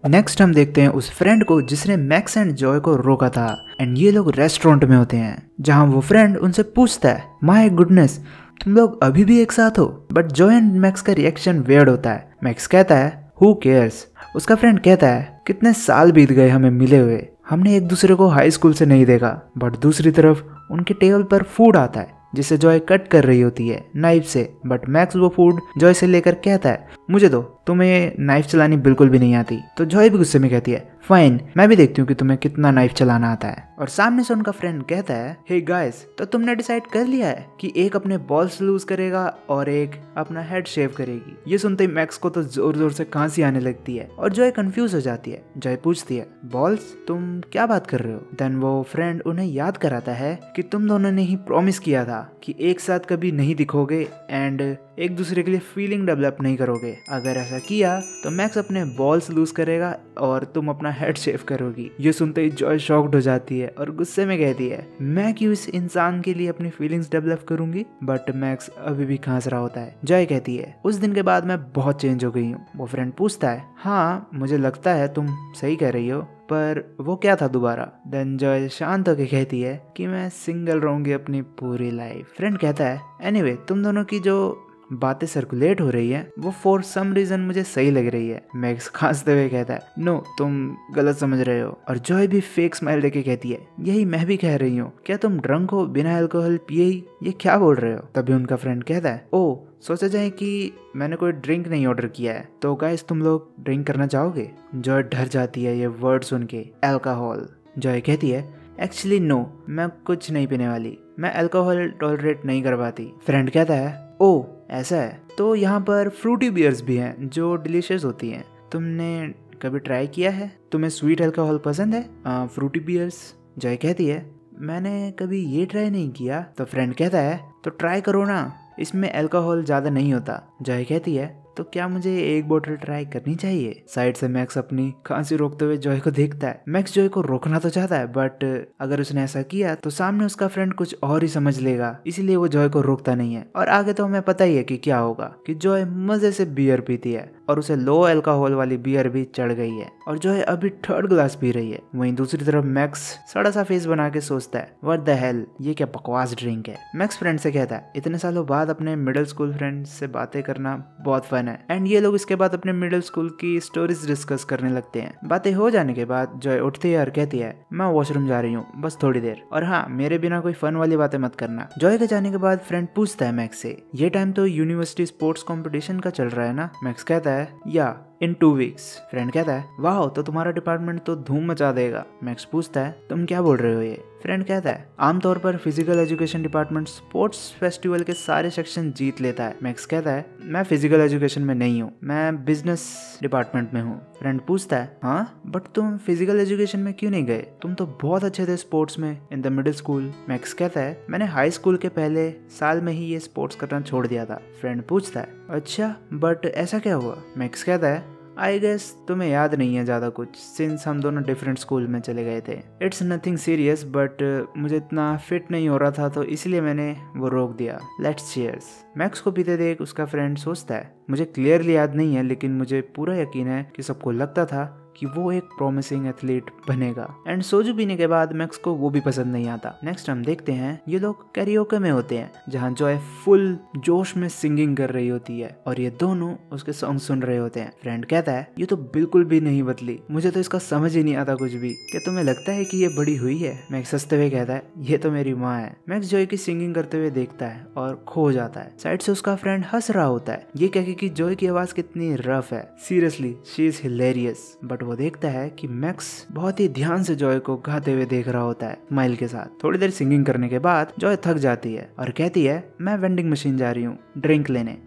Next हम देखते हैं उस फ्रेंड को जिसने मैक्स एंड जॉय को रोका था। एंड ये लोग रेस्टोरेंट में होते हैं जहां वो फ्रेंड उनसे पूछता है, माय गुडनेस तुम लोग अभी भी एक साथ हो। बट जॉय एंड मैक्स का रिएक्शन वियर्ड होता है। मैक्स कहता है हु केयर्स। उसका फ्रेंड कहता है कितने साल बीत गए हमें मिले हुए, हमने एक दूसरे को हाई स्कूल से नहीं देखा। बट दूसरी तरफ उनके टेबल पर फूड आता है जिसे जॉय कट कर रही होती है नाइफ से। बट मैक्स वो फूड जॉय से लेकर कहता है मुझे दो, तुम्हें नाइफ चलानी बिल्कुल भी नहीं आती। तो जॉय भी गुस्से में कहती है फाइन, मैं भी देखती हूँ कि तुम्हें कितना नाइफ चलाना आता है। और सामने से उनका फ्रेंड कहता है हे गाइस, तो तुमने डिसाइड कर लिया है कि एक अपने बॉल्स लूज करेगा और एक अपना हेड शेव करेगी। ये सुनते ही मैक्स को तो जोर जोर से खांसी आने लगती है और जॉय कंफ्यूज हो जाती है। जॉय पूछती है बॉल्स, तुम क्या बात कर रहे हो? देन वो फ्रेंड उन्हें याद कराता है कि तुम दोनों ने ही प्रॉमिस किया था कि एक साथ कभी नहीं दिखोगे एंड एक दूसरे के लिए फीलिंग डेवलप नहीं करोगे। अगर ऐसा किया तो मैक्स अपने बॉल्स लूज करेगा और तुम अपना हेड शेव करोगी। ये सुनते ही जॉय शॉक्ड हो जाती है और गुस्से में कहती है मैं क्यों इस इंसान के लिए अपनी फीलिंग्स डेवलप करूंगी। बट मैक्स अभी भी खांस रहा होता है। जॉय कहती है उस दिन के बाद मैं बहुत चेंज हो गई हूँ। वो फ्रेंड पूछता है हाँ मुझे लगता है तुम सही कह रही हो, पर वो क्या था दोबारा? देन जॉय शांत होकर कहती है कि मैं सिंगल रहूंगी अपनी पूरी लाइफ। फ्रेंड कहता है एनीवे तुम दोनों की जो बातें सर्कुलेट हो रही है वो फॉर सम रीजन मुझे सही लग रही है। मैक्स खांसते हुए कहता है नो तुम गलत समझ रहे हो। और जॉय भी फेक स्माइल देके कहती है यही मैं भी कह रही हूँ, क्या तुम ड्रंक हो बिना अल्कोहल पिए ही ये क्या बोल रहे हो? तभी उनका फ्रेंड कहता है ओ सोचा जाए कि मैंने कोई ड्रिंक नहीं ऑर्डर किया है, तो गाइस तुम लोग ड्रिंक करना चाहोगे? जॉय डर जाती है ये वर्ड सुन के, अल्कोहल। जॉय कहती है एक्चुअली नो, मैं कुछ नहीं पीने वाली, मैं अल्कोहल टॉलरेट नहीं कर पाती। फ्रेंड कहता है ओ ऐसा है, तो यहाँ पर फ्रूटी बियर्स भी हैं जो डिलीशियस होती हैं, तुमने कभी ट्राई किया है? तुम्हें स्वीट अल्कोहल पसंद है? Frooti bears. जॉय कहती है मैंने कभी ये ट्राई नहीं किया। तो फ्रेंड कहता है तो ट्राई करो ना, इसमें अल्कोहल ज़्यादा नहीं होता। जॉय कहती है तो क्या मुझे एक बोतल ट्राई करनी चाहिए? साइड से मैक्स अपनी खांसी रोकते हुए जॉय को देखता है। मैक्स जॉय को रोकना तो चाहता है बट अगर उसने ऐसा किया तो सामने उसका फ्रेंड कुछ और ही समझ लेगा, इसीलिए वो जॉय को रोकता नहीं है। और आगे तो हमें पता ही है कि क्या होगा, कि जॉय मजे से बियर पीती है और उसे लो अल्कोहल वाली बियर भी चढ़ गई है और जॉय अभी थर्ड ग्लास पी रही है। वहीं दूसरी तरफ मैक्स सड़ा सा फेस बना के सोचता है व्हाट द हेल, ये क्या बकवास ड्रिंक है। मैक्स फ्रेंड से कहता है इतने सालों बाद अपने मिडिल स्कूल फ्रेंड से बातें करना बहुत फन है। एंड ये लोग इसके बाद अपने मिडिल स्कूल की स्टोरीज डिस्कस करने लगते हैं। बातें हो जाने के बाद जॉय उठती है और कहती है मैं वॉशरूम जा रही हूँ, बस थोड़ी देर, और हाँ मेरे बिना कोई फन वाली बातें मत करना। जॉय के जाने के बाद फ्रेंड पूछता है मैक्स से ये टाइम तो यूनिवर्सिटी स्पोर्ट्स कंपटीशन का चल रहा है ना? मैक्स कहता है या इन 2 वीक्स। फ्रेंड कहता है वाह, तो तुम्हारा डिपार्टमेंट तो धूम मचा देगा। मैक्स पूछता है तुम क्या बोल रहे हो ये? फ्रेंड कहता है आमतौर पर physical education department sports festival के सारे सेक्शन जीत लेता है। मैक्स कहता है मैं फिजिकल एजुकेशन में नहीं हूँ, मैं बिजनेस डिपार्टमेंट में हूँ। फ्रेंड पूछता है हाँ बट तुम फिजिकल एजुकेशन में क्यों नहीं गए? तुम तो बहुत अच्छे थे स्पोर्ट्स में in the middle school. Max कहता है मैंने हाई स्कूल के पहले साल में ही ये स्पोर्ट्स करना छोड़ दिया था। फ्रेंड पूछता है अच्छा बट ऐसा क्या हुआ? मैक्स कहता है आई गेस तुम्हें याद नहीं है ज़्यादा कुछ, सिंस हम दोनों डिफरेंट स्कूल में चले गए थे। इट्स नथिंग सीरियस बट मुझे इतना फिट नहीं हो रहा था तो इसलिए मैंने वो रोक दिया। Let's cheers. मैक्स को पीते देख उसका फ्रेंड सोचता है मुझे क्लियरली याद नहीं है लेकिन मुझे पूरा यकीन है कि सबको लगता था कि वो एक प्रॉमिसिंग एथलीट बनेगा। एंड सोजू पीने के बाद मैक्स को वो भी पसंद नहीं आता। नेक्स्ट हम देखते हैं ये लोग कैरियोके में होते हैं जहाँ जॉय फुल जोश में सिंगिंग कर रही होती है और ये दोनों उसके सॉन्ग सुन रहे होते हैं। फ्रेंड कहता है ये तो बिल्कुल भी नहीं बदली, मुझे तो इसका समझ ही नहीं आता कुछ भी, क्या तुम्हें लगता है कि ये बड़ी हुई है? मैक्स हंसते हुए कहता है ये तो मेरी माँ है। मैक्स जॉय की सिंगिंग करते हुए देखता है और खो जाता है। साइड से उसका फ्रेंड हंस रहा होता है ये कह के कि जॉय की आवाज कितनी रफ है, seriously she is hilarious. But वो देखता है कि मैक्स बहुत ही ध्यान से जॉय को गाते हुए देख रहा होता है स्माइल के साथ। थोड़ी देर सिंगिंग करने के बाद जॉय थक जाती है और कहती है मैं वेंडिंग मशीन जा रही हूँ ड्रिंक लेने,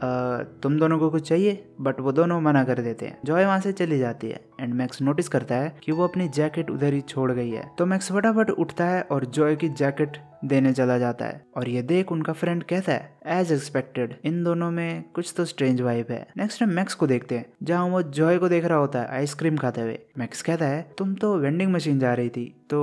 तुम दोनों को कुछ चाहिए? बट वो दोनों मना कर देते हैं। जॉय वहां से चली जाती है एंड मैक्स नोटिस करता है कि वो अपनी जैकेट उधर ही छोड़ गई है। तो मैक्स फटाफट उठता है और जॉय की जैकेट देने चला जाता है और ये देख उनका फ्रेंड कहता है एज एक्सपेक्टेड इन दोनों में कुछ तो स्ट्रेंज वाइब है। नेक्स्ट हम मैक्स को देखते हैं जहाँ वो जॉय को देख रहा होता है आइसक्रीम खाते हुए। मैक्स कहता है तुम तो वेंडिंग मशीन जा रही थी तो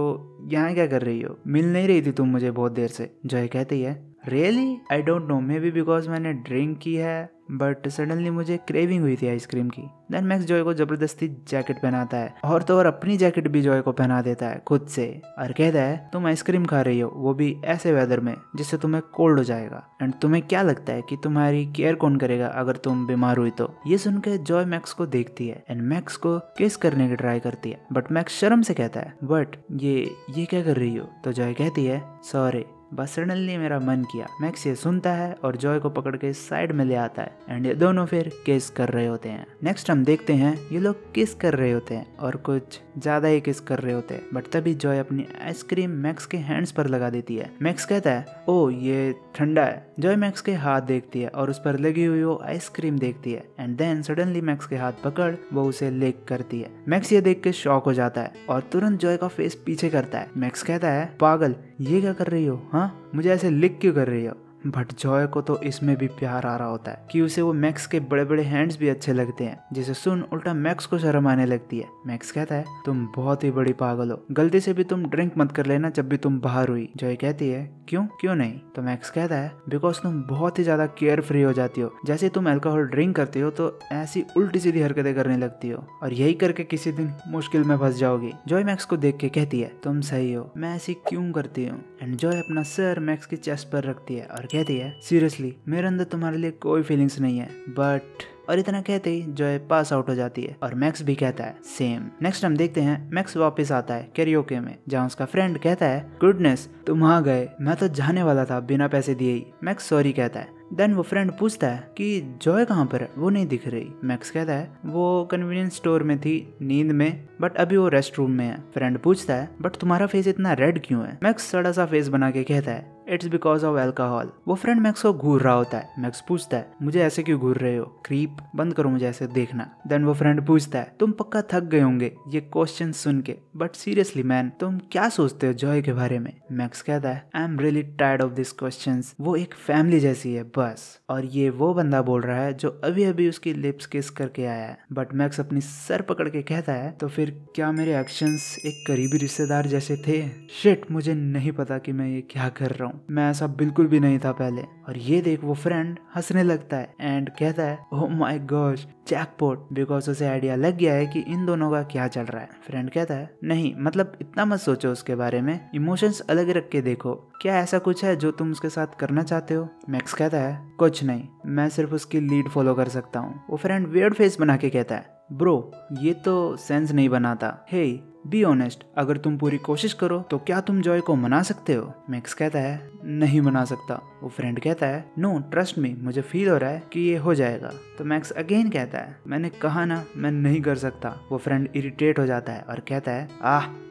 यहाँ क्या कर रही हो? मिल नहीं रही थी तुम मुझे बहुत देर से? जॉय कहती है really I don't know, may be because मैंने ड्रिंक की है, बट सडनली मुझे क्रेविंग हुई थी आइसक्रीम की। देन मैक्स जॉय को जबरदस्ती जैकेट पहनाता है और तो और अपनी जैकेट भी जॉय को पहना देता है खुद से और कहता है तुम आइसक्रीम खा रही हो, वो भी ऐसे वेदर में जिससे तुम्हें कोल्ड हो जाएगा, एंड तुम्हें क्या लगता है कि तुम्हारी केयर कौन करेगा अगर तुम बीमार हुई तो। ये सुनकर जॉय मैक्स को देखती है एंड मैक्स को किस करने की ट्राई करती है, बट मैक्स शर्म से कहता है बट ये क्या कर रही हो। तो जॉय कहती है सॉरी, बस सडनली मेरा मन किया। मैक्स ये सुनता है और जॉय को पकड़ के साइड में ले आता है एंड ये दोनों फिर किस कर रहे होते हैं। नेक्स्ट हम देखते हैं ये लोग किस कर रहे होते हैं और कुछ ज्यादा ही किस कर रहे होते हैं, बट तभी जॉय अपनी आइसक्रीम मैक्स के हैंड्स पर लगा देती है। मैक्स कहता है ओ ये ठंडा है। जॉय मैक्स के हाथ देखती है और उस पर लगी हुई वो आइसक्रीम देखती है एंड देन सडनली मैक्स के हाथ पकड़ वो उसे लिक करती है। मैक्स ये देख के शॉक हो जाता है और तुरंत जॉय का फेस पीछे करता है। मैक्स कहता है पागल, ये क्या कर रही हो, हाँ मुझे ऐसे लिक क्यों कर रही हो। बट जॉय को तो इसमें भी प्यार आ रहा होता है कि उसे वो मैक्स के बड़े बड़े हैंड्स भी अच्छे लगते हैं, जिसे सुन उल्टा मैक्स को शर्म आने लगती है। मैक्स कहता है तुम बहुत ही बड़ी पागल हो, गलती से भी तुम ड्रिंक मत कर लेना जब भी तुम बाहर हुई। जॉय कहती है क्यों नहीं। तो मैक्स कहता है बिकॉज तुम बहुत ही ज्यादा केयर फ्री हो जाती हो, जैसे तुम अल्कोहल ड्रिंक करती हो तो ऐसी उल्टी सीधी हरकतें करने लगती हो और यही करके किसी दिन मुश्किल में फंस जाओगी। जॉय मैक्स को देख के कहती है तुम सही हो, मैं ऐसी क्यों करती हूँ। एंड जॉय अपना सर मैक्स की चेस्ट पर रखती है और कहती है सीरियसली मेरे अंदर तुम्हारे लिए कोई फीलिंग्स नहीं है बट, और इतना कहते ही जॉय पास आउट हो जाती है और मैक्स भी कहता है सेम। नेक्स्ट हम देखते हैं मैक्स वापस आता है कैरियोके में, जहाँ उसका फ्रेंड कहता है गुडनेस तुम आ गए, मैं तो जाने वाला था बिना पैसे दिए ही। मैक्स सॉरी कहता है। देन वो फ्रेंड पूछता है कि जॉय कहाँ पर है, वो नहीं दिख रही। मैक्स कहता है वो कन्वीनियंस स्टोर में थी नींद में, बट अभी वो रेस्ट रूम में है। फ्रेंड पूछता है बट तुम्हारा फेस इतना रेड क्यों है। मैक्स सड़ा सा फेस बना के कहता है इट्स बिकॉज ऑफ अल्कोहल। वो फ्रेंड मैक्स को घूर रहा होता है। मैक्स पूछता है मुझे ऐसे क्यों घूर रहे हो, क्रीप, बंद करो मुझे ऐसे देखना। देन वो फ्रेंड पूछता है तुम पक्का थक गए होंगे ये क्वेश्चन सुन के, बट सीरियसली मैन तुम क्या सोचते हो जॉय के बारे में। मैक्स कहता है I am really tired of this questions, वो एक फैमिली जैसी है बस। और ये वो बंदा बोल रहा है जो अभी अभी उसकी लिप्स किस करके आया है। बट मैक्स अपनी सर पकड़ के कहता है तो फिर क्या मेरे एक्शंस एक करीबी रिश्तेदार जैसे थे। शिट, मुझे नहीं पता कि मैं ये क्या कर रहा हूँ, मैं ऐसा बिल्कुल भी नहीं था पहले। और ये देख वो फ्रेंड हंसने लगता है एंड कहता है oh my God jackpot, because उसे आइडिया लग गया है कि इन दोनों का क्या चल रहा है। फ्रेंड कहता है नहीं मतलब इतना मत सोचो उसके बारे में, इमोशंस अलग रख के देखो, क्या ऐसा कुछ है जो तुम उसके साथ करना चाहते हो। मैक्स कहता है कुछ नहीं, मैं सिर्फ उसकी लीड फॉलो कर सकता हूँ। वो फ्रेंड वियर्ड फेस बना के कहता है ब्रो ये तो सेंस नहीं बनाता, हे बी ऑनेस्ट, अगर तुम पूरी कोशिश करो तो क्या तुम जॉय को मना सकते हो। मैक्स कहता है नहीं मना सकता। वो फ्रेंड कहता है नो ट्रस्ट मी, मुझे फील हो रहा है कि ये हो जाएगा। तो मैक्स अगेन कहता है मैंने कहा ना मैं नहीं कर सकता। वो फ्रेंड इरिटेट हो जाता है और कहता है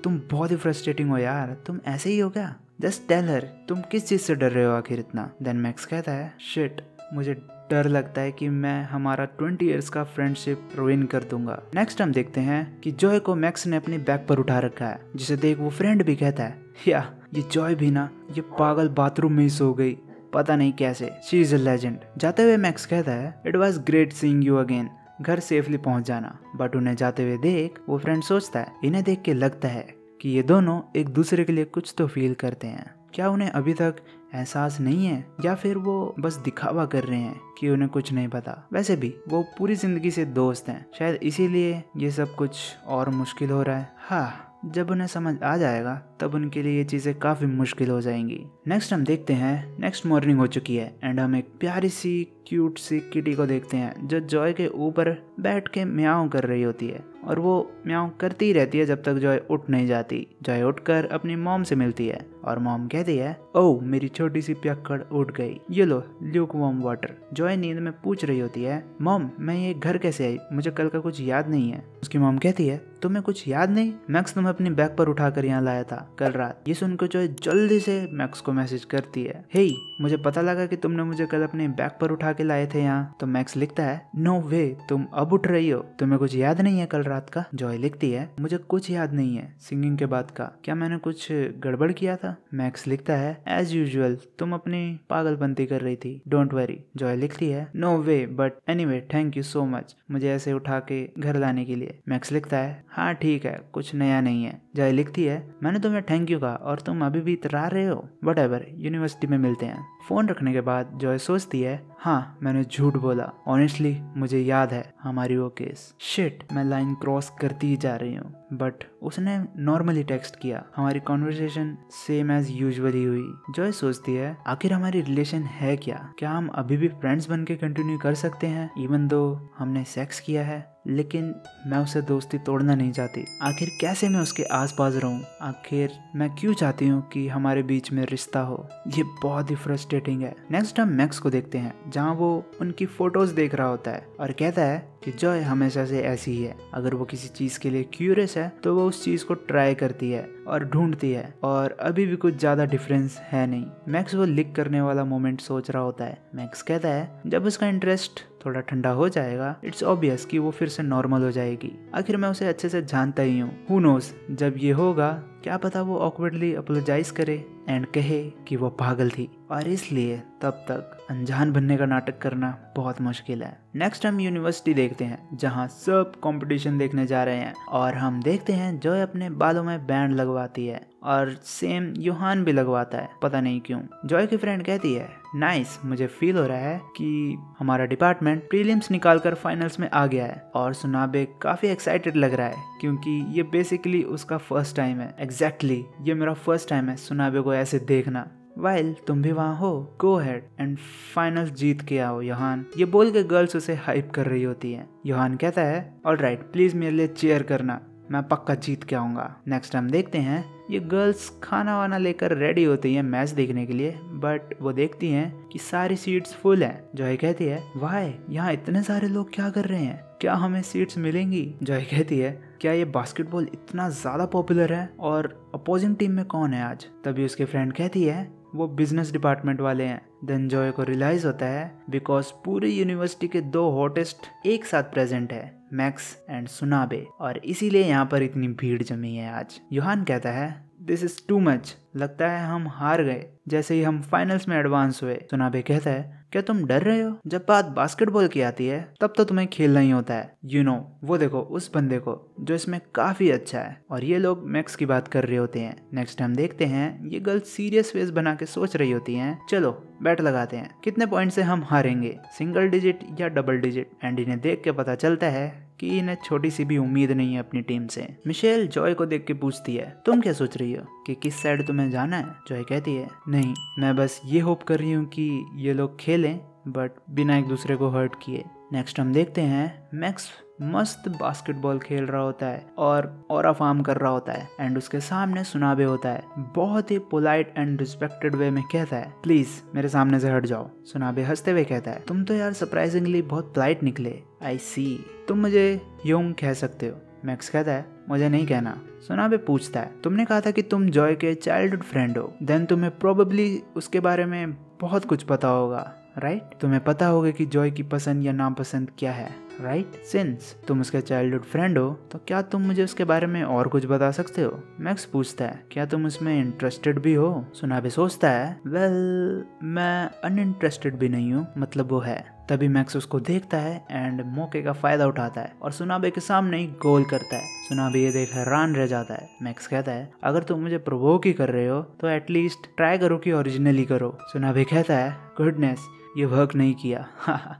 तुम बहुत ही फ्रस्ट्रेटिंग हो यार, तुम ऐसे ही हो क्या, जस्ट टेल हर तुम किस चीज से डर रहे हो आखिर इतना। देन मैक्स कहता है शिट, मुझे डर लगता है कि मैं हमारा 20 इयर्स का फ्रेंडशिप रुइन कर दूंगा। नेक्स्ट हम देखते हैं कि जॉय को मैक्स ने अपने बैग पर उठा रखा है, जिसे देख वो फ्रेंड भी कहता है या ये जॉय भी ना, ये पागल बाथरूम में ही सो गई, पता नहीं कैसे, शी इज अ लेजेंड। जाते हुए मैक्स कहता है it was great seeing you again, घर सेफली पहुंच जाना। बट उन्हें जाते हुए देख वो फ्रेंड सोचता है इन्हें देख के लगता है कि ये दोनों एक दूसरे के लिए कुछ तो फील करते हैं, क्या उन्हें अभी तक एहसास नहीं है या फिर वो बस दिखावा कर रहे हैं कि उन्हें कुछ नहीं पता। वैसे भी वो पूरी जिंदगी से दोस्त हैं, शायद इसीलिए ये सब कुछ और मुश्किल हो रहा है। हाँ, जब उन्हें समझ आ जाएगा तब उनके लिए ये चीजें काफी मुश्किल हो जाएंगी। नेक्स्ट हम देखते हैं नेक्स्ट मॉर्निंग हो चुकी है एंड हम एक प्यारी सी क्यूट सी किटी को देखते हैं जो जॉय के ऊपर बैठ के म्याऊं कर रही होती है और वो म्याऊं करती ही रहती है जब तक जॉय उठ नहीं जाती। जॉय उठकर अपनी मॉम से मिलती है और मॉम कहती है ओह मेरी छोटी सी पियक्कड़ उठ गई, ये लो ल्यूक वार्म वाटर। जॉय नींद में पूछ रही होती है मॉम मैं ये घर कैसे आई, मुझे कल का कुछ याद नहीं है। उसकी मॉम कहती है तुम्हें कुछ याद नहीं, मैक्स तुम्हें अपनी बैग पर उठाकर यहाँ लाया था कल रात। ये सुनकर जॉय जल्दी से मैक्स को मैसेज करती है हे मुझे पता लगा कि तुमने मुझे कल अपने बैग पर उठा के लाए थे यहाँ। तो मैक्स लिखता है नो वे, तुम अब उठ रही हो, तुम्हें कुछ याद नहीं है कल रात का। जॉय लिखती है मुझे कुछ याद नहीं है सिंगिंग के बाद का, क्या मैंने कुछ गड़बड़ किया था। मैक्स लिखता है एज यूजुअल तुम अपनी पागलपंती कर रही थी, डोंट वरी। जॉय लिखती है no way but anyway thank you so much मुझे ऐसे उठा के घर लाने के लिए। मैक्स लिखता है हाँ ठीक है कुछ नया नहीं है, जॉय लिखती है, मैंने तुम्हें थैंक यू कहा और तुम अभी भी इतरा रहे हो। व्हाटएवर, यूनिवर्सिटी में मिलते हैं। फोन रखने के बाद जॉय सोचती है, हाँ मैंने झूठ बोला, ऑनेस्टली मुझे याद है हमारी वो केस। शिट, मैं लाइन क्रॉस करती ही जा रही हूँ। बट उसने नॉर्मली टेक्स्ट किया, हमारी कॉन्वर्सेशन सेम एज यूजुअली हुई। जॉय सोचती है, आखिर हमारी रिलेशन है क्या हम अभी भी फ्रेंड्स बन के कंटिन्यू कर सकते हैं इवन दो हमने सेक्स किया है। लेकिन मैं उससे दोस्ती तोड़ना नहीं चाहती। आखिर कैसे मैं उसके आसपास रहूं? आखिर मैं क्यों चाहती हूँ कि हमारे बीच में रिश्ता हो? ये बहुत ही फ्रस्ट्रेटिंग है। नेक्स्ट हम मैक्स को देखते हैं, जहाँ वो उनकी फोटोज देख रहा होता है और कहता है कि जॉय हमेशा से ऐसी ही है। अगर वो किसी चीज के लिए क्यूरियस है तो वो उस चीज को ट्राई करती है और ढूंढती है, और अभी भी कुछ ज्यादा डिफरेंस है नहीं। मैक्स वो लिक करने वाला मोमेंट सोच रहा होता है। मैक्स कहता है, जब उसका इंटरेस्ट थोड़ा ठंडा हो जाएगा इट्स ऑब्वियस कि वो फिर से नॉर्मल हो जाएगी। आखिर मैं उसे अच्छे से जानता ही हूँ। हु नोस, जब ये होगा क्या पता वो ऑकवर्डली अपोलोजाइज करे एंड कहे कि वो पागल थी और इसलिए तब तक अनजान बनने का नाटक करना बहुत मुश्किल है। नेक्स्ट हम यूनिवर्सिटी देखते हैं, जहाँ सब कंपटीशन देखने जा रहे हैं और हम देखते हैं जॉय अपने बालों में बैंड लगवाती है और सेम योहान भी लगवाता है, पता नहीं क्यों। जॉय की फ्रेंड कहती है, नाइस, मुझे फील हो रहा है कि हमारा डिपार्टमेंट प्रीलिम्स निकालकर फाइनल्स में आ गया है। और सुनाबे काफी एक्साइटेड लग रहा है क्योंकि ये बेसिकली उसका फर्स्ट टाइम है। एग्जैक्टली, ये मेरा फर्स्ट टाइम है सुनाबे को ऐसे देखना। वाइल तुम भी वहाँ हो, गो हेड एंड फाइनल जीत के आओ योहान। ये बोल के गर्ल्स उसे हाइप कर रही होती हैं। योहान कहता है, ऑलराइट, प्लीज मेरे लिए चीयर करना, मैं पक्का जीत के आऊंगा। नेक्स्ट हम देखते हैं ये गर्ल्स खाना वाना लेकर रेडी होती हैं मैच देखने के लिए, बट वो देखती हैं कि सारी सीट्स फुल हैं। जॉय कहती है, वाई, यहाँ इतने सारे लोग क्या कर रहे हैं? क्या हमें सीट्स मिलेंगी? जॉय कहती है, क्या ये बास्केटबॉल इतना ज्यादा पॉपुलर है और अपोजिंग टीम में कौन है आज? तभी उसकी फ्रेंड कहती है, वो बिजनेस डिपार्टमेंट वाले हैं। देन जॉय को रियलाइज होता है बिकॉज पूरी यूनिवर्सिटी के दो हॉटेस्ट एक साथ प्रेजेंट है, मैक्स एंड सुनाबे, और इसीलिए यहाँ पर इतनी भीड़ जमी है आज। योहान कहता है, दिस इज टू मच, लगता है हम हार गए जैसे ही हम फाइनल्स में एडवांस हुए। सुनाबे कहता है, क्या तुम डर रहे हो? जब बात बास्केटबॉल की आती है तब तो तुम्हें खेलना ही होता है। यू नो, वो देखो उस बंदे को जो इसमें काफी अच्छा है। और ये लोग मैक्स की बात कर रहे होते हैं। नेक्स्ट हम देखते हैं ये गर्ल सीरियस फेस बना के सोच रही होती हैं, चलो बैट लगाते हैं, कितने पॉइंट से हम हारेंगे, सिंगल डिजिट या डबल डिजिट। एंड इन्हें देख के पता चलता है कि इन्हें छोटी सी भी उम्मीद नहीं है अपनी टीम से। मिशेल जॉय को देख के पूछती है, तुम क्या सोच रही हो कि किस साइड तुम्हें जाना है? जॉय कहती है, नहीं, मैं बस ये होप कर रही हूँ कि ये लोग खेलें बट बिना एक दूसरे को हर्ट किए। नेक्स्ट हम देखते हैं मैक्स मस्त बास्केटबॉल खेल रहा होता है और ऑरा फार्म कर रहा होता है एंड उसके सामने सुनाबे होता है। बहुत ही पोलाइट एंड रिस्पेक्टेड वे में कहता है, प्लीज मेरे सामने से हट जाओ। सुनाबे हंसते हुए कहता है, तुम तो यार सरप्राइजिंगली बहुत पोलाइट निकले। आई सी, तुम मुझे यूं कह सकते हो। मैक्स कहता है, मुझे नहीं कहना। सुनाबे पूछता है, तुमने कहा था कि तुम जॉय के चाइल्डहुड फ्रेंड हो, देन तुम्हें प्रोबेबली उसके बारे में बहुत कुछ पता होगा, राइट? तुम्हें पता होगा कि जॉय की पसंद या नापसंद क्या है, राइट? सिंस तुम उसके चाइल्डहुड फ्रेंड हो तो क्या तुम मुझे उसके बारे में और कुछ बता सकते हो? मैक्स पूछता है, क्या तुम उसमें इंटरेस्टेड भी हो? सुनाबे सोचता है, वेल मैं अनइंटरेस्टेड भी नहीं हूँ, मतलब वो है। तभी मैक्स उसको देखता है एंड मौके का फायदा उठाता है और सुनाबे के सामने ही गोल करता है। सुनाबे ये देख हैरान रह जाता है। मैक्स कहता है, अगर तुम मुझे प्रोवोक ही कर रहे हो तो एटलीस्ट ट्राई करो कि ओरिजिनली करो। सुनाबे कहता है, गुडनेस, ये वर्क नहीं किया।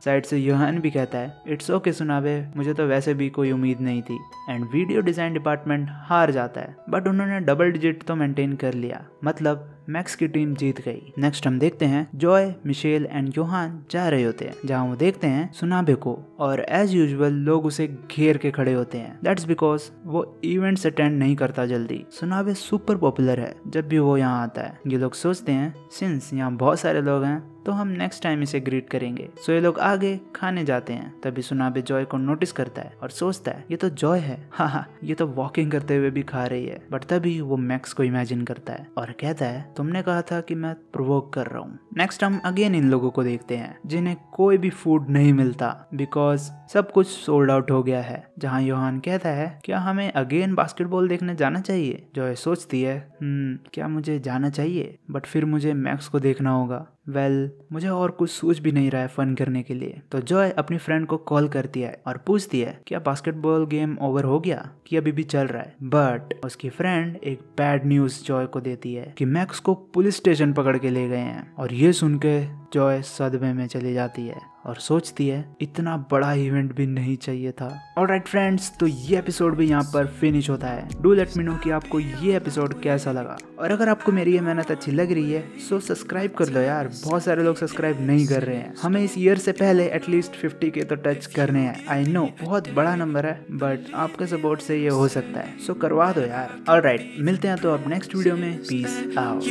साइड से योहान भी कहता है, इट्स ओके सुनाबे, मुझे तो वैसे भी कोई उम्मीद नहीं थी। एंड वीडियो डिजाइन डिपार्टमेंट हार जाता है बट उन्होंने डबल डिजिट तो मेंटेन कर लिया, मतलब मैक्स की टीम जीत गई। नेक्स्ट हम देखते हैं जॉय, मिशेल एंड योहान जा रहे होते हैं, जहाँ वो देखते हैं सुनाबे को और एज यूजुअल लोग उसे घेर के खड़े होते हैं। दैट्स बिकॉज वो इवेंट्स अटेंड नहीं करता जल्दी। सुनाबे सुपर पॉपुलर है जब भी वो यहाँ आता है। ये लोग सोचते हैं सिंस यहाँ बहुत सारे लोग हैं तो हम नेक्स्ट टाइम इसे ग्रीट करेंगे। सो ये लोग आगे खाने जाते हैं। तभी सुनाबे जॉय को नोटिस करता है और सोचता है, ये तो जॉय है, हाँ, ये तो वॉकिंग करते हुए भी खा रही है। बट तभी वो मैक्स को इमेजिन करता है और कहता है, तुमने कहा था कि मैं प्रोवोक कर रहा हूँ। नेक्स्ट हम अगेन इन लोगों को देखते हैं जिन्हें कोई भी फूड नहीं मिलता बिकॉज सब कुछ सोल्ड आउट हो गया है। जहाँ योहान कहता है, क्या हमें अगेन बास्केटबॉल देखने जाना चाहिए? जॉय सोचती है, क्या मुझे जाना चाहिए? बट फिर मुझे मैक्स को देखना होगा। वेल मुझे और कुछ सोच भी नहीं रहा है फन करने के लिए। तो जॉय अपनी फ्रेंड को कॉल करती है और पूछती है क्या बास्केटबॉल गेम ओवर हो गया कि अभी भी चल रहा है। बट उसकी फ्रेंड एक बैड न्यूज जॉय को देती है कि मैक्स को पुलिस स्टेशन पकड़ के ले गए हैं। और ये सुन के जॉय सदमे में चली जाती है और सोचती है इतना बड़ा इवेंट भी नहीं चाहिए था। ऑलराइट फ्रेंड्स, तो ये एपिसोड भी यहाँ पर फिनिश होता है। डू लेट मी नो कि आपको ये एपिसोड कैसा लगा, और अगर आपको मेरी ये मेहनत अच्छी लग रही है सो सब्सक्राइब कर लो यार। बहुत सारे लोग सब्सक्राइब नहीं कर रहे हैं। हमें इस ईयर से पहले एटलीस्ट 50 के तो टच करने हैं। आई नो बहुत बड़ा नंबर है, बट आपके सपोर्ट से ये हो सकता है, सो करवा दो यार। ऑलराइट, मिलते हैं तो अब नेक्स्ट वीडियो में। Peace out.